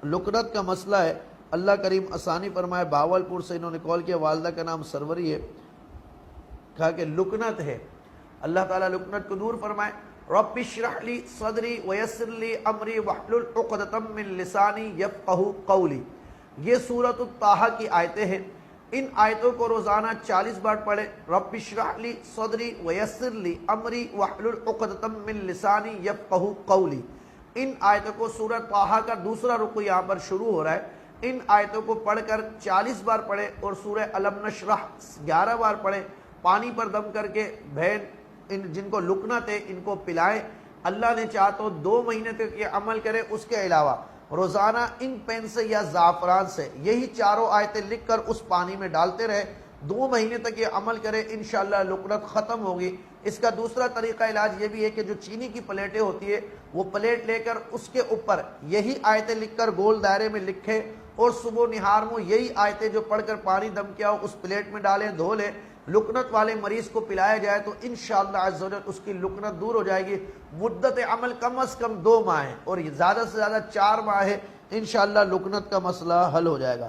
لکنت کا مسئلہ ہے، اللہ کریم آسانی فرمائے۔ باولپور سے انہوں نے کال کیا، والدہ کا نام سروری ہے، کہا کہ لکنت ہے، اللہ تعالیٰ لکنت کو دور فرمائے۔ رب اشرح لی صدری ویسر لی امری واحلل عقدۃ من لسانی یفقہوا قولی، یہ سورۃ الطٰہٰ کی آیتیں ہیں۔ ان آیتوں کو روزانہ 40 بار پڑھیں۔ رب اشرح لی صدری ویسر لی امری واحلل عقدۃ من لسانی یفقہوا قولی، ان آیتوں کو سورۃ طٰہٰ کا دوسرا رکوع یہاں پر شروع ہو رہا ہے، ان آیتوں کو پڑھ کر 40 بار پڑھیں، اور سورہ الم نشرح 11 بار پڑھیں۔ پانی پر دم کر کے بہن جن کو لکنت ہے ان کو پلائیں۔ اللہ نے چاہا تو 2 مہینے تک یہ عمل کرے، اس کے علاوہ روزانہ ان پین سے یا زعفران سے یہی چاروں آیتیں لکھ کر اس پانی میں ڈالتے رہے، 2 مہینے تک یہ عمل کرے، انشاءاللہ لکنت ختم ہوگی۔ اس کا دوسرا طریقہ علاج یہ بھی ہے کہ جو چینی کی پلیٹیں ہوتی ہے وہ پلیٹ لے کر اس کے اوپر یہی آیتیں لکھ کر گول دائرے میں لکھے، اور صبح و نہار میں یہی آیتیں جو پڑھ کر پانی دم کیا ہو اس پلیٹ میں ڈالیں، دھو لیں، لکنت والے مریض کو پلایا جائے تو انشاءاللہ عز و جل اس کی لکنت دور ہو جائے گی۔ مدت عمل کم از کم 2 ماہ ہے، اور زیادہ سے زیادہ 4 ماہ ہے، انشاءاللہ لکنت کا مسئلہ حل ہو جائے گا۔